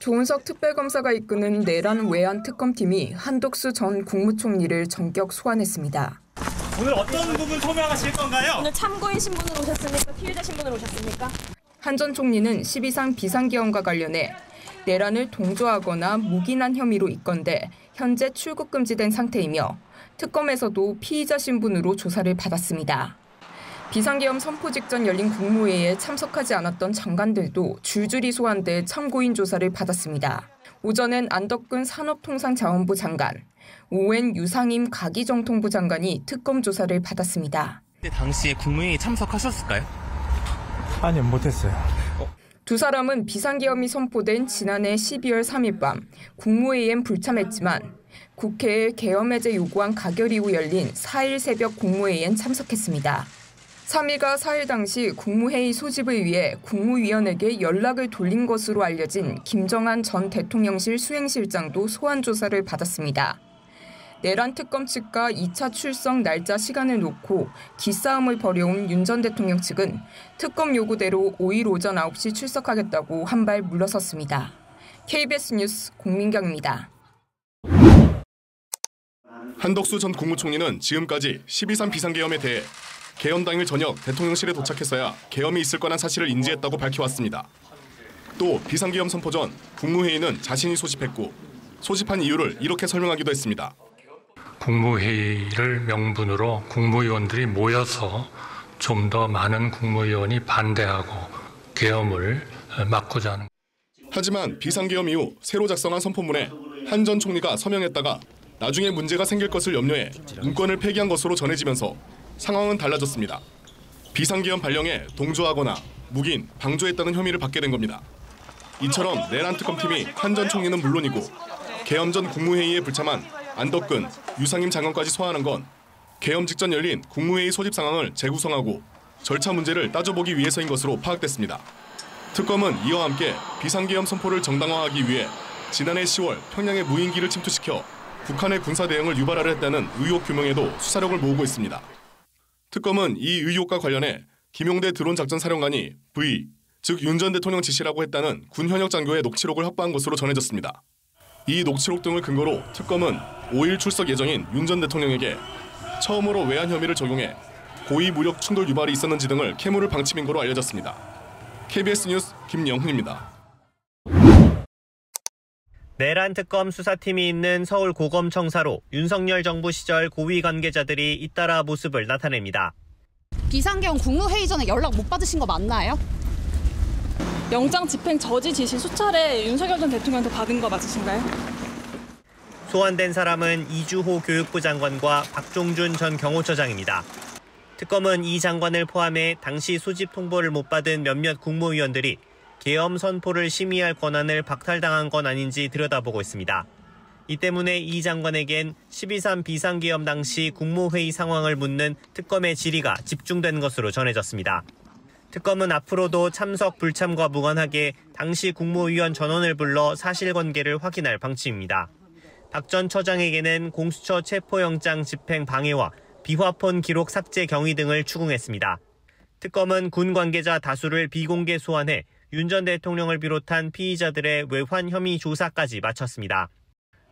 조은석 특별검사가 이끄는 내란 외환 특검팀이 한덕수 전 국무총리를 전격 소환했습니다. 오늘 어떤 부분 소명하실 건가요? 오늘 참고인 신분으로 오셨습니까? 피해자 신분으로 오셨습니까? 한 전 총리는 12상 비상계엄과 관련해 내란을 동조하거나 묵인한 혐의로 입건돼 현재 출국 금지된 상태이며 특검에서도 피의자 신분으로 조사를 받았습니다. 비상계엄 선포 직전 열린 국무회의에 참석하지 않았던 장관들도 줄줄이 소환돼 참고인 조사를 받았습니다. 오전엔 안덕근 산업통상자원부 장관, 오후엔 유상임 가기정통부 장관이 특검 조사를 받았습니다. 그때 당시에 국무회의에 참석하셨을까요? 아니요, 못했어요. 두 사람은 비상계엄이 선포된 지난해 12월 3일 밤 국무회의엔 불참했지만 국회에 계엄 해제 요구한 가결 이후 열린 4일 새벽 국무회의엔 참석했습니다. 3일과 4일 당시 국무회의 소집을 위해 국무위원에게 연락을 돌린 것으로 알려진 김정한 전 대통령실 수행실장도 소환 조사를 받았습니다. 내란 특검 측과 2차 출석 날짜 시간을 놓고 기싸움을 벌여온 윤 전 대통령 측은 특검 요구대로 5일 오전 9시 출석하겠다고 한 발 물러섰습니다. KBS 뉴스 공민경입니다. 한덕수 전 국무총리는 지금까지 12.3 비상계엄에 대해 계엄 당일 저녁 대통령실에 도착했어야 계엄이 있을 거란 사실을 인지했다고 밝혀왔습니다. 또 비상계엄 선포 전 국무회의는 자신이 소집했고 소집한 이유를 이렇게 설명하기도 했습니다. 국무회의를 명분으로 국무위원들이 모여서 좀 더 많은 국무위원이 반대하고 계엄을 막고자 하는. 하지만 비상계엄 이후 새로 작성한 선포문에 한 전 총리가 서명했다가 나중에 문제가 생길 것을 염려해 문건을 폐기한 것으로 전해지면서 상황은 달라졌습니다. 비상계엄 발령에 동조하거나 묵인, 방조했다는 혐의를 받게 된 겁니다. 이처럼 내란 특검팀이 한 전 총리는 물론이고 계엄 전 국무회의에 불참한 안덕근, 유상임 장관까지 소환한 건 계엄 직전 열린 국무회의 소집 상황을 재구성하고 절차 문제를 따져보기 위해서인 것으로 파악됐습니다. 특검은 이와 함께 비상계엄 선포를 정당화하기 위해 지난해 10월 평양의 무인기를 침투시켜 북한의 군사 대응을 유발하려 했다는 의혹 규명에도 수사력을 모으고 있습니다. 특검은 이 의혹과 관련해 김용대 드론작전사령관이 V, 즉 윤 전 대통령 지시라고 했다는 군 현역 장교의 녹취록을 확보한 것으로 전해졌습니다. 이 녹취록 등을 근거로 특검은 5일 출석 예정인 윤 전 대통령에게 처음으로 외환 혐의를 적용해 고의 무력 충돌 유발이 있었는지 등을 캐물을 방침인 거로 알려졌습니다. KBS 뉴스 김영훈입니다. 내란 특검 수사팀이 있는 서울 고검청사로 윤석열 정부 시절 고위 관계자들이 잇따라 모습을 나타냅니다. 비상계엄 국무회의 전에 연락 못 받으신 거 맞나요? 영장 집행 저지 지시 수차례 윤석열 전 대통령한테 받은 거 맞으신가요? 소환된 사람은 이주호 교육부 장관과 박종준 전 경호처장입니다. 특검은 이 장관을 포함해 당시 소집 통보를 못 받은 몇몇 국무위원들이 계엄 선포를 심의할 권한을 박탈당한 건 아닌지 들여다보고 있습니다. 이 때문에 이 장관에겐 12.3 비상계엄 당시 국무회의 상황을 묻는 특검의 질의가 집중된 것으로 전해졌습니다. 특검은 앞으로도 참석 불참과 무관하게 당시 국무위원 전원을 불러 사실관계를 확인할 방침입니다. 박 전 처장에게는 공수처 체포영장 집행 방해와 비화폰 기록 삭제 경위 등을 추궁했습니다. 특검은 군 관계자 다수를 비공개 소환해 윤 전 대통령을 비롯한 피의자들의 외환 혐의 조사까지 마쳤습니다.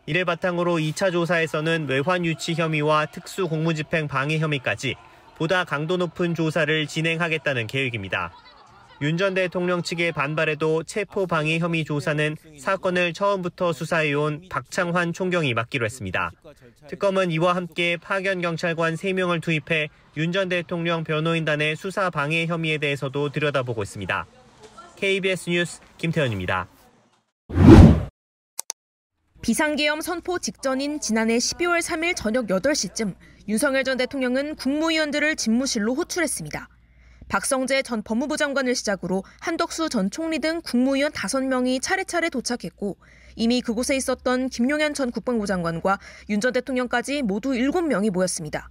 이를 바탕으로 2차 조사에서는 외환 유치 혐의와 특수 공무집행 방해 혐의까지 보다 강도 높은 조사를 진행하겠다는 계획입니다. 윤 전 대통령 측의 반발에도 체포 방해 혐의 조사는 사건을 처음부터 수사해온 박창환 총경이 맡기로 했습니다. 특검은 이와 함께 파견 경찰관 3명을 투입해 윤 전 대통령 변호인단의 수사 방해 혐의에 대해서도 들여다보고 있습니다. KBS 뉴스 김태현입니다. 비상계엄 선포 직전인 지난해 12월 3일 저녁 8시쯤 윤석열 전 대통령은 국무위원들을 집무실로 호출했습니다. 박성재 전 법무부 장관을 시작으로 한덕수 전 총리 등 국무위원 5명이 차례차례 도착했고 이미 그곳에 있었던 김용현 전 국방부 장관과 윤 전 대통령까지 모두 7명이 모였습니다.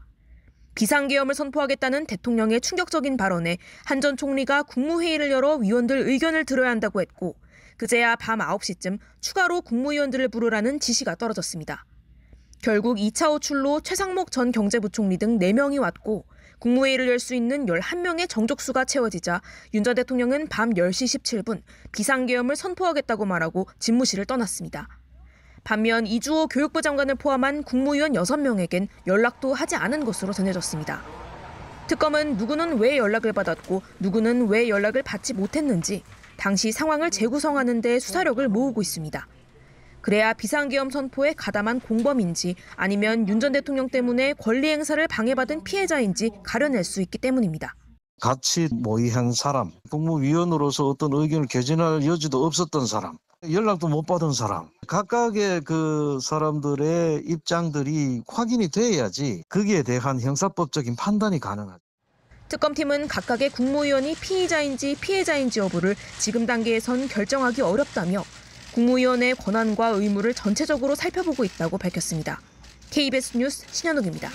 비상계엄을 선포하겠다는 대통령의 충격적인 발언에 한 전 총리가 국무회의를 열어 위원들 의견을 들어야 한다고 했고 그제야 밤 9시쯤 추가로 국무위원들을 부르라는 지시가 떨어졌습니다. 결국 2차 호출로 최상목 전 경제부총리 등 4명이 왔고 국무회의를 열 수 있는 11명의 정족수가 채워지자 윤 전 대통령은 밤 10시 17분 비상계엄을 선포하겠다고 말하고 집무실을 떠났습니다. 반면 이주호 교육부 장관을 포함한 국무위원 6명에겐 연락도 하지 않은 것으로 전해졌습니다. 특검은 누구는 왜 연락을 받았고 누구는 왜 연락을 받지 못했는지 당시 상황을 재구성하는 데 수사력을 모으고 있습니다. 그래야 비상계엄 선포에 가담한 공범인지 아니면 윤 전 대통령 때문에 권리 행사를 방해받은 피해자인지 가려낼 수 있기 때문입니다. 같이 모의한 사람, 국무위원으로서 어떤 의견을 개진할 여지도 없었던 사람, 연락도 못 받은 사람, 각각의 그 사람들의 입장들이 확인이 돼야지 거기에 대한 형사법적인 판단이 가능하죠. 특검팀은 각각의 국무위원이 피의자인지 피해자인지 여부를 지금 단계에선 결정하기 어렵다며 국무위원의 권한과 의무를 전체적으로 살펴보고 있다고 밝혔습니다. KBS 뉴스 신현옥입니다.